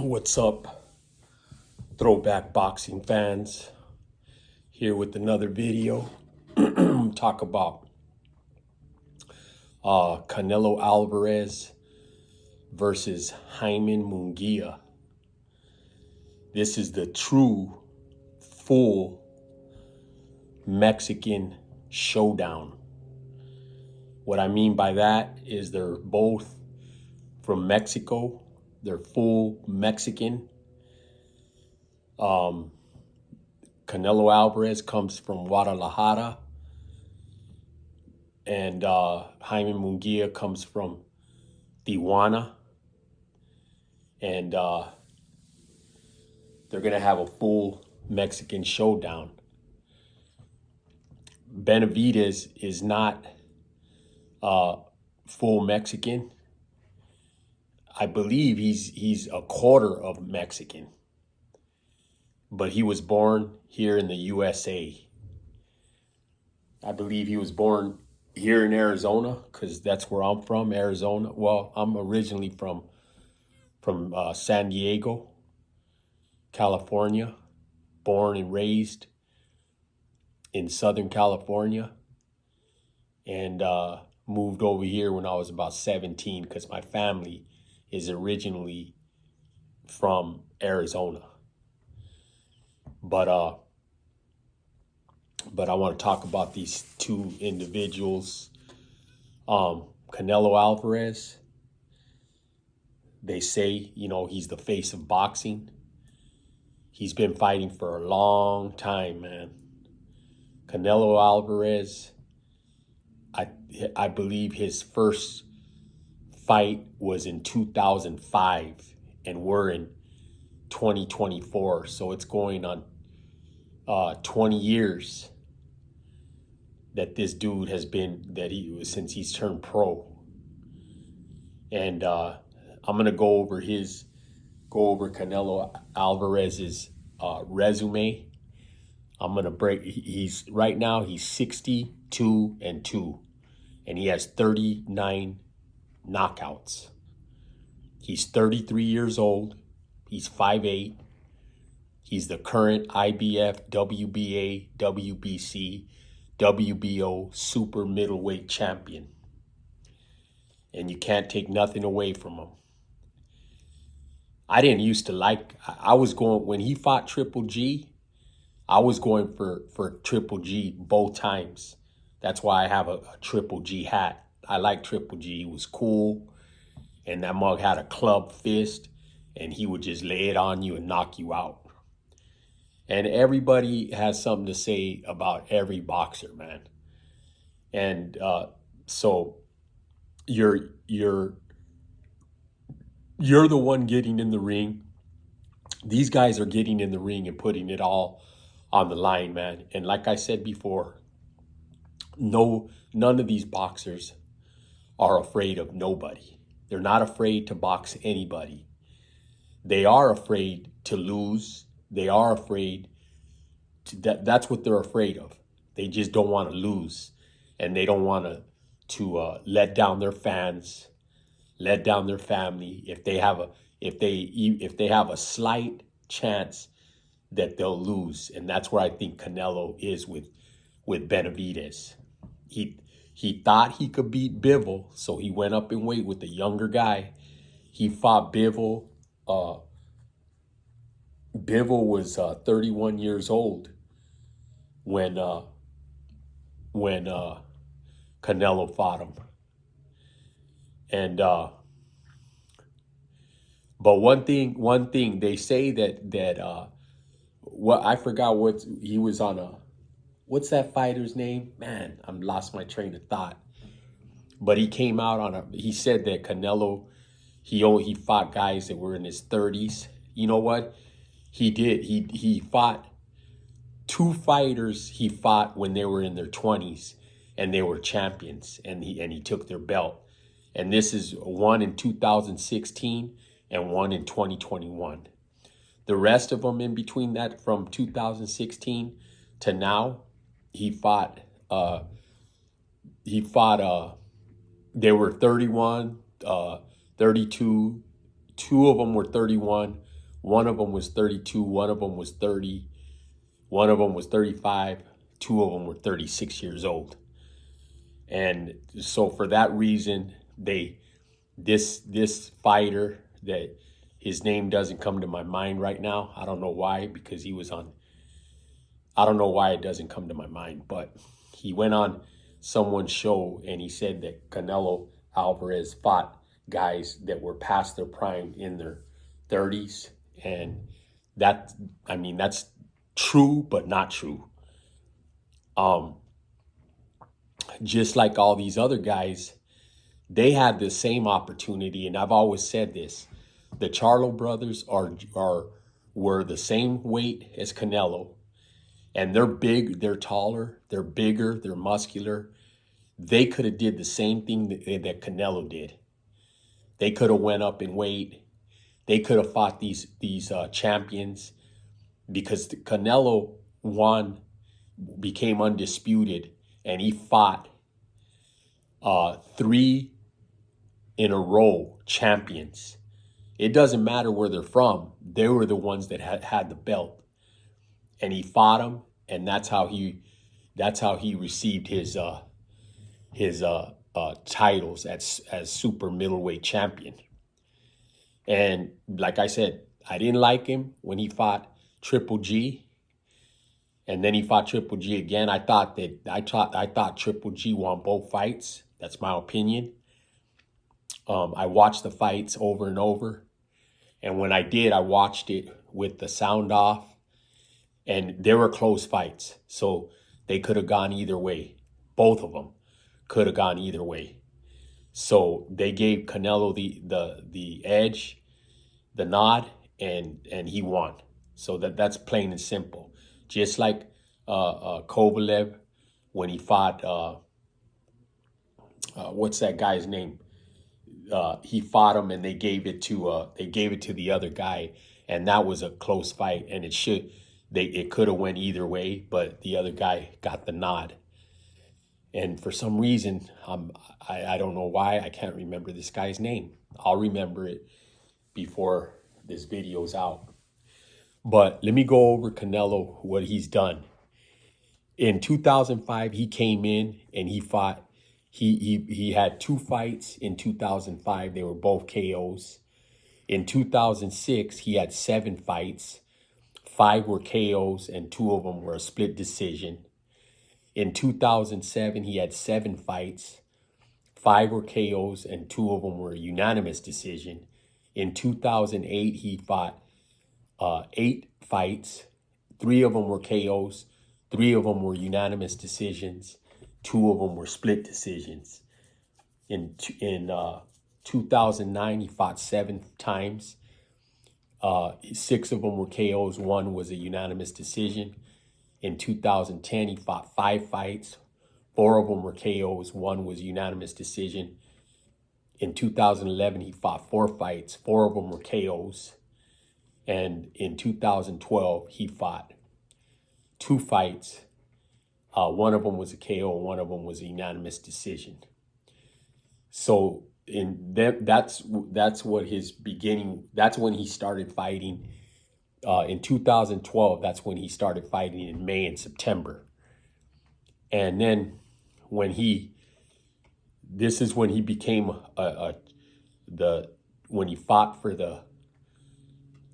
What's up, throwback boxing fans? Here with another video. Talk about Canelo Alvarez versus Jaime Munguia. This is the true, full Mexican showdown. What I mean by that is they're both from Mexico. They're full Mexican. Canelo Alvarez comes from Guadalajara, and Jaime Munguia comes from Tijuana, and they're gonna have a full Mexican showdown. Benavidez is not full Mexican. I believe he's a quarter of Mexican, but he was born here in the USA. I believe he was born here in Arizona because that's where I'm from, Arizona. Well, I'm originally from San Diego, California, born and raised in Southern California, and moved over here when I was about 17 because my family is originally from Arizona. But I want to talk about these two individuals. Canelo Alvarez, they say, he's the face of boxing. He's been fighting for a long time, man. Canelo Alvarez, I believe his first fight was in 2005, and we're in 2024, so it's going on 20 years that this dude has been, since he's turned pro. And I'm gonna go over Canelo Alvarez's resume. I'm gonna he's 62-2, and he has 39 knockouts. He's 33 years old. He's 5'8". He's the current IBF, WBA, WBC, WBO super middleweight champion. And you can't take nothing away from him. I didn't used to I was going, when he fought Triple G, I was going for Triple G both times. That's why I have a Triple G hat. I like Triple G. He was cool. And that mug had a club fist, and he would just lay it on you and knock you out. And everybody has something to say about every boxer, man. And so you're the one getting in the ring. These guys are getting in the ring and putting it all on the line, man. And like I said before, none of these boxers are afraid of nobody. They're not afraid to box anybody. They are afraid to lose. They are afraid that's what they're afraid of. They just don't want to lose, and they don't want to let down their fans, let down their family. If they have a slight chance that they'll lose, and that's where I think Canelo is with Benavidez. He thought he could beat Bivol, so he went up in weight with the younger guy. He fought Bivol. Bivol was 31 years old when Canelo fought him. And but one thing they say that I forgot what he was on what's that fighter's name? Man, I'm lost my train of thought. But he came out he said that Canelo, he fought guys that were in his 30s. You know what? He did. He fought two fighters he fought when they were in their 20s, and they were champions, and he took their belt. And this is one in 2016 and one in 2021. The rest of them in between that, from 2016 to now, he fought they were 31, 32. Two of them were 31. One of them was 32. One of them was 30. One of them was 35. Two of them were 36 years old. And so for that reason, this fighter, that his name doesn't come to my mind right now. I don't know why, because he was on, I don't know why it doesn't come to my mind, but he went on someone's show and he said that Canelo Alvarez fought guys that were past their prime in their 30s. And that, I mean, that's true, but not true. Just like all these other guys, they had the same opportunity. And I've always said this, the Charlo brothers were the same weight as Canelo. And they're big, they're taller, they're bigger, they're muscular. They could have did the same thing that Canelo did. They could have went up in weight. They could have fought these champions, because Canelo became undisputed, and he fought 3 in a row champions. It doesn't matter where they're from. They were the ones that had the belt, and he fought them, and that's how he received his titles as super middleweight champion. And like I said, I didn't like him when he fought Triple G, and then he fought Triple G again. I thought Triple G won both fights. That's my opinion. I watched the fights over and over, and when I did, I watched it with the sound off, and they were close fights. So they could have gone either way. Both of them could have gone either way. So they gave Canelo the edge, the nod, and he won. So that's plain and simple. Just like Kovalev when he fought what's that guy's name? He fought him, and they gave it to the other guy, and that was a close fight, and it could have went either way, but the other guy got the nod. And for some reason, I don't know why, I can't remember this guy's name. I'll remember it before this video's out. But let me go over Canelo, what he's done. In 2005, he came in and he fought. He had 2 fights in 2005. They were both KOs. In 2006, he had 7 fights. 5 were KOs and 2 of them were a split decision. In 2007, he had 7 fights. 5 were KOs and 2 of them were a unanimous decision. In 2008, he fought 8 fights. 3 of them were KOs. 3 of them were unanimous decisions. 2 of them were split decisions. In 2009, he fought 7 times. 6 of them were KOs. 1 was a unanimous decision. In 2010, he fought 5 fights. 4 of them were KOs. 1 was unanimous decision. In 2011, he fought 4 fights. 4 of them were KOs. And in 2012, he fought 2 fights. 1 of them was a KO, and 1 of them was a unanimous decision. So that's what his beginning. That's when he started fighting. In 2012, that's when he started fighting in May and September. And then this is when he became when he fought for the,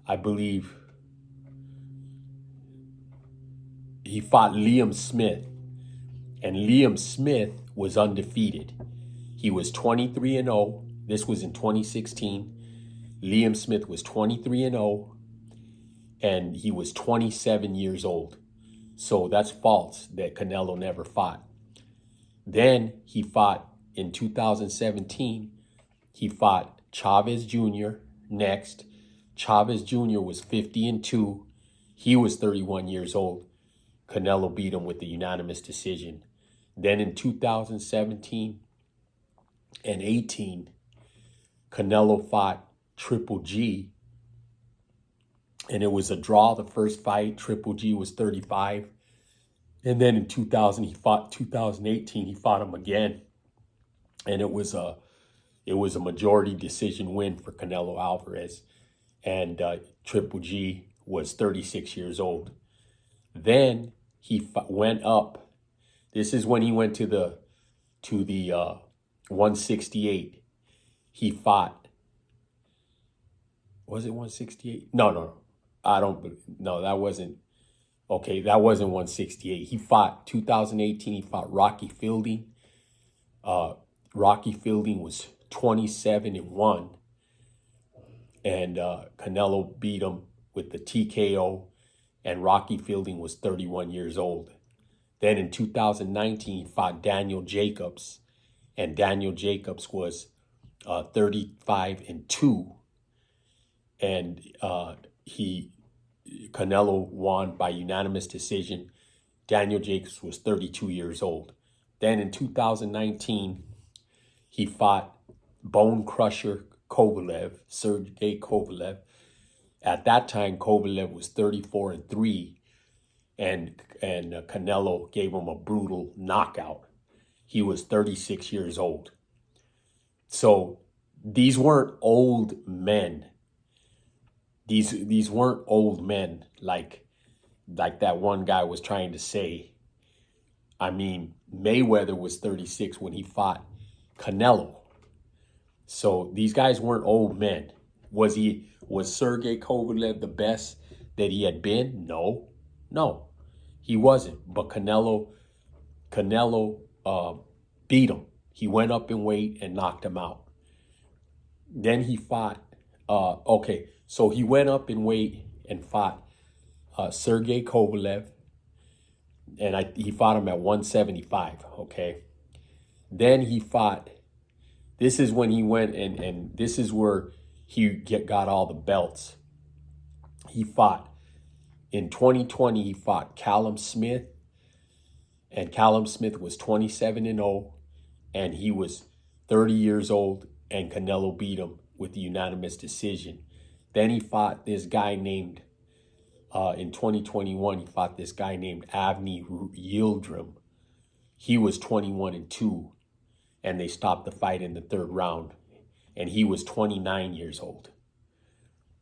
I believe, he fought Liam Smith, and Liam Smith was undefeated. He was 23-0. This was in 2016. Liam Smith was 23-0, and he was 27 years old. So that's false that Canelo never fought. Then he fought in 2017. He fought Chavez Jr. next. Chavez Jr. was 50-2. He was 31 years old. Canelo beat him with the unanimous decision. Then in 2017 and 18, Canelo fought Triple G, and it was a draw the first fight. Triple G was 35. And then in 2018, he fought him again, and it was a majority decision win for Canelo Alvarez. and Triple G was 36 years old. Then he went up. This is when he went to the 168. He fought. Was it 168? No. That wasn't. Okay, that wasn't 168. He fought 2018. He fought Rocky Fielding. Rocky Fielding was 27-1. And Canelo beat him with the TKO. And Rocky Fielding was 31 years old. Then in 2019, he fought Daniel Jacobs. And Daniel Jacobs was 35-2. And Canelo won by unanimous decision. Daniel Jacobs was 32 years old. Then in 2019, he fought Bone Crusher Kovalev, Sergey Kovalev. At that time, Kovalev was 34-3, and Canelo gave him a brutal knockout. He was 36 years old. So these weren't old men. These weren't old men like that one guy was trying to say. I mean, Mayweather was 36 when he fought Canelo. So these guys weren't old men. Was Sergey Kovalev the best that he had been? No, he wasn't. But Canelo beat him. He went up in weight and knocked him out. Then he fought. So he went up in weight and fought Sergey Kovalev, and he fought him at 175. Okay. Then he fought. This is when he went and this is where he got all the belts. He fought in 2020. He fought Callum Smith, and Callum Smith was 27-0, and he was 30 years old, and Canelo beat him with the unanimous decision. Then he fought this guy named, in 2021, he fought this guy named Avni Yildirim. He was 21-2, and they stopped the fight in the third round, and he was 29 years old.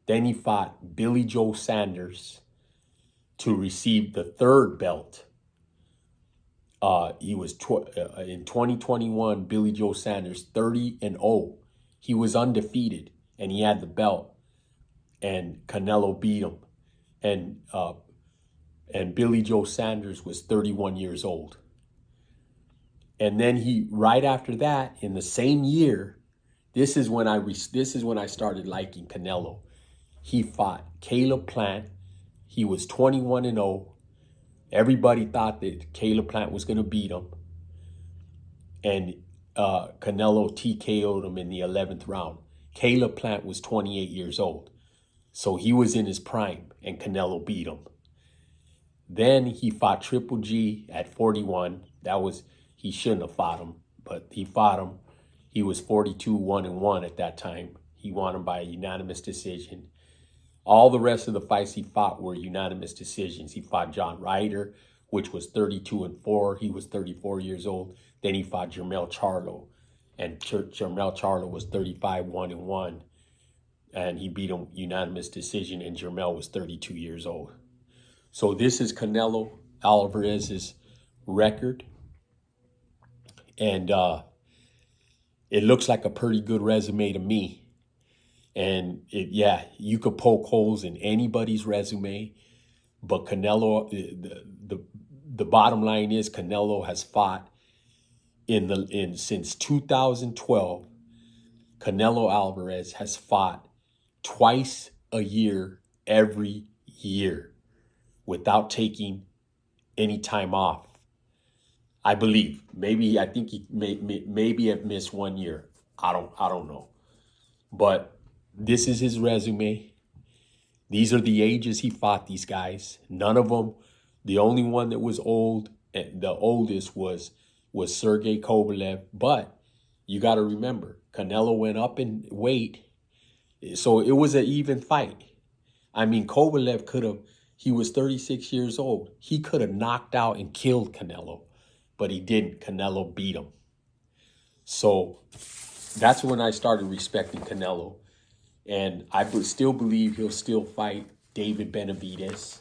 Then he fought Billy Joe Sanders to receive the third belt. He was in 2021, Billy Joe Sanders, 30-0. He was undefeated, and he had the belt, and Canelo beat him. And Billy Joe Sanders was 31 years old. And then right after that, in the same year, this is when I started liking Canelo. He fought Caleb Plant. He was 21-0. Everybody thought that Caleb Plant was going to beat him. And Canelo TKO'd him in the 11th round. Caleb Plant was 28 years old. So he was in his prime, and Canelo beat him. Then he fought Triple G at 41. He shouldn't have fought him, but he fought him. He was 42-1-1 at that time. He won him by a unanimous decision. All the rest of the fights he fought were unanimous decisions. He fought John Ryder, which was 32-4. He was 34 years old. Then he fought Jermell Charlo, and Jermell Charlo was 35-1-1, and he beat him unanimous decision, and Jermell was 32 years old. So this is Canelo Alvarez's record, and it looks like a pretty good resume to me. And you could poke holes in anybody's resume, but Canelo, the bottom line is Canelo has fought since 2012. Canelo Alvarez has fought twice a year, every year, without taking any time off. I believe. I think he maybe have missed 1 year. I don't know. But this is his resume. These are the ages he fought these guys. None of them. The only one that was old, the oldest was Sergey Kovalev. But you got to remember, Canelo went up in weight, so it was an even fight. I mean, Kovalev he was 36 years old. He could have knocked out and killed Canelo, but he didn't. Canelo beat him. So that's when I started respecting Canelo. And I still believe he'll still fight David Benavidez.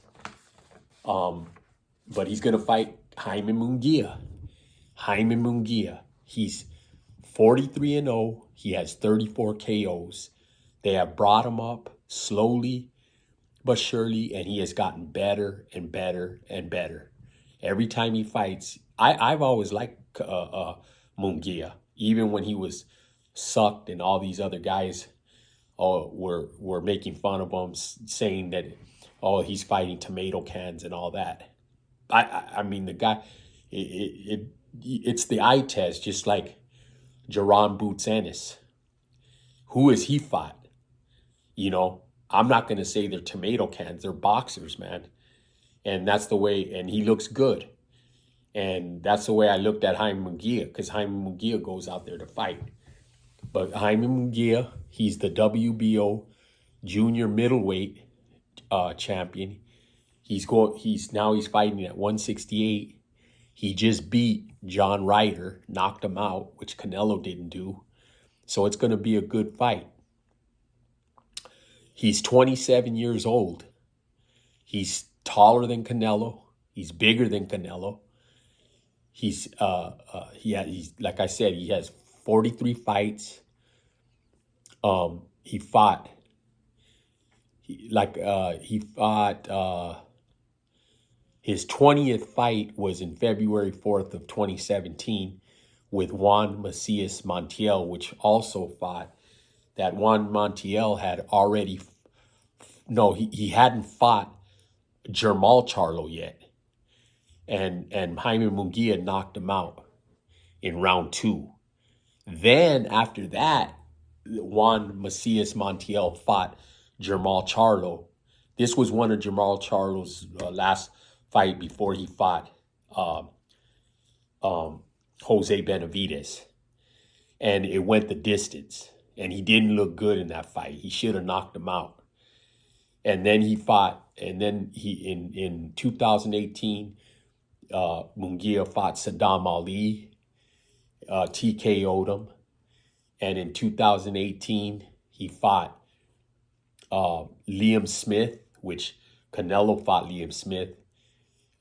But he's going to fight Jaime Munguia. Jaime Munguia. He's 43-0. He has 34 KOs. They have brought him up slowly but surely, and he has gotten better and better and better. Every time he fights, I've always liked Munguia, even when he was sucked and all these other guys were making fun of him, saying that, oh, he's fighting tomato cans and all that. I mean, the guy, it's the eye test, just like Jaron Boots Ennis. Who has he fought? You know, I'm not going to say they're tomato cans. They're boxers, man. And that's the way, and he looks good. And that's the way I looked at Jaime Munguia, because Jaime Munguia goes out there to fight. But Jaime Munguia, he's the WBO junior middleweight champion. He's fighting at 168. He just beat John Ryder, knocked him out, which Canelo didn't do. So it's going to be a good fight. He's 27 years old. He's taller than Canelo. He's bigger than Canelo. He's like I said, he has 43 fights. He fought his 20th fight was in February 4th of 2017 with Juan Macias Montiel, which also fought. That Juan Montiel had already, he hadn't fought Jermall Charlo yet. And Jaime Munguia knocked him out in round 2. Then after that, Juan Macias Montiel fought Jermall Charlo. This was one of Jermall Charlo's last fight before he fought Jose Benavidez. And it went the distance. And he didn't look good in that fight. He should have knocked him out. And then he fought, and then in 2018, Munguia fought Saddam Ali, TKO'd him. And in 2018, he fought Liam Smith, which Canelo fought Liam Smith.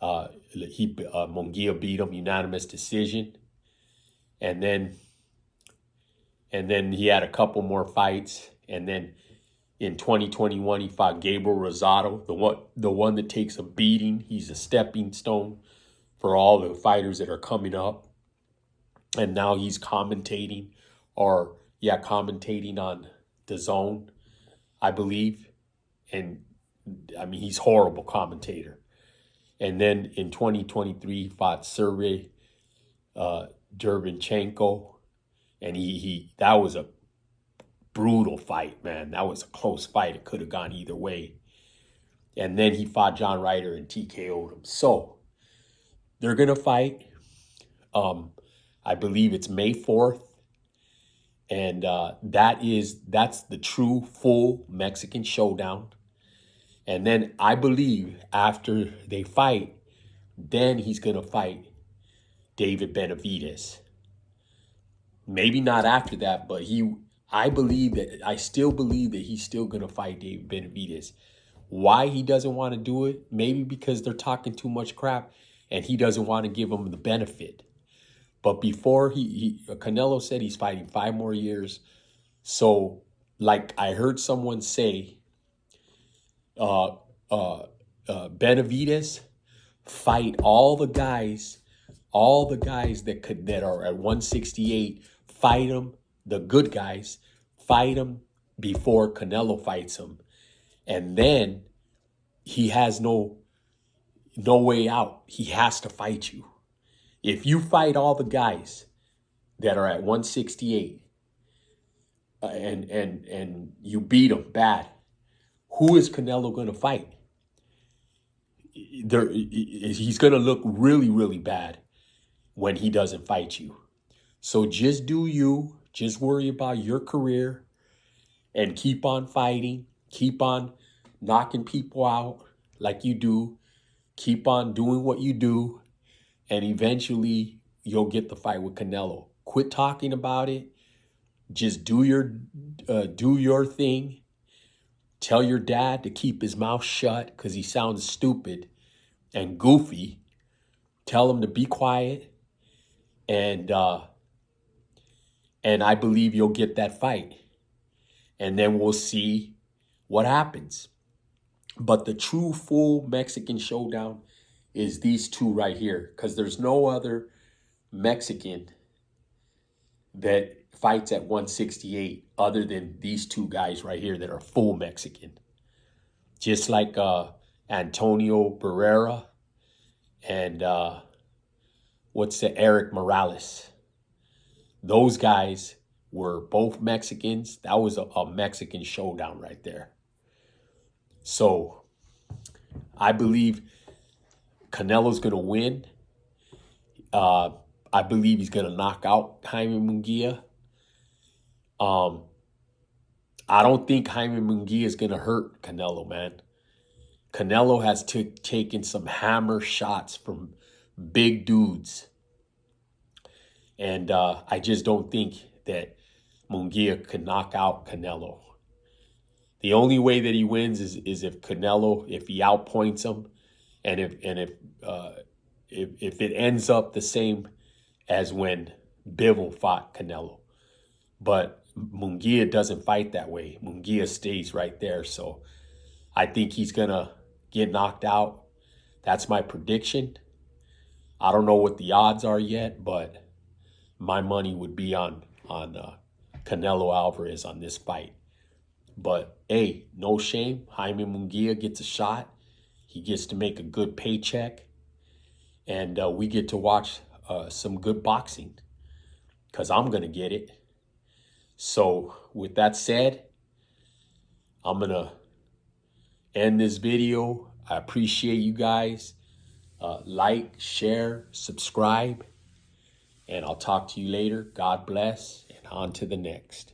Munguia beat him, unanimous decision. And then he had a couple more fights. And then in 2021, he fought Gabriel Rosado, the one that takes a beating. He's a stepping stone for all the fighters that are coming up. And now he's commentating on the Zone, I believe. And I mean, he's a horrible commentator. And then in 2023, he fought Sergey Derevyanchenko. And that was a brutal fight, man. That was a close fight. It could have gone either way. And then he fought John Ryder and TKO'd him. So they're going to fight. I believe it's May 4th. And that's the true full Mexican showdown. And then I believe after they fight, then he's going to fight David Benavidez. Maybe not after that, but I still believe that he's still going to fight David Benavidez. Why he doesn't want to do it? Maybe because they're talking too much crap and he doesn't want to give him the benefit. But before Canelo said he's fighting 5 more years. So like I heard someone say, Benavidez fight all the guys that are at 168, fight them, the good guys, fight them before Canelo fights him. And then he has no way out. He has to fight you. If you fight all the guys that are at 168 and you beat them bad, who is Canelo going to fight? He's going to look really, really bad when he doesn't fight you. So just do you. Just worry about your career and keep on fighting. Keep on knocking people out like you do. Keep on doing what you do. And eventually you'll get the fight with Canelo. Quit talking about it. Just do your thing Tell your dad to keep his mouth shut because he sounds stupid and goofy. Tell him to be quiet, and I believe you'll get that fight. And then we'll see what happens. But the true full Mexican showdown is these two right here, because there's no other Mexican that fights at 168 other than these two guys right here that are full Mexican. Just like Antonio Barrera and Eric Morales. Those guys were both Mexicans. That was a Mexican showdown right there. So I believe Canelo's going to win. I believe he's going to knock out Jaime Munguia. I don't think Jaime Munguia is going to hurt Canelo, man. Canelo has taken some hammer shots from big dudes. And I just don't think that Munguia could knock out Canelo. The only way that he wins is if Canelo, if he outpoints him, and if it ends up the same as when Bivol fought Canelo. But Munguia doesn't fight that way. Munguia stays right there. So I think he's going to get knocked out. That's my prediction. I don't know what the odds are yet, but my money would be on Canelo Alvarez on this fight. But, hey, no shame. Jaime Munguia gets a shot. He gets to make a good paycheck. And we get to watch some good boxing because I'm going to get it. So, with that said, I'm going to end this video. I appreciate you guys. Like, share, subscribe. And I'll talk to you later. God bless. And on to the next.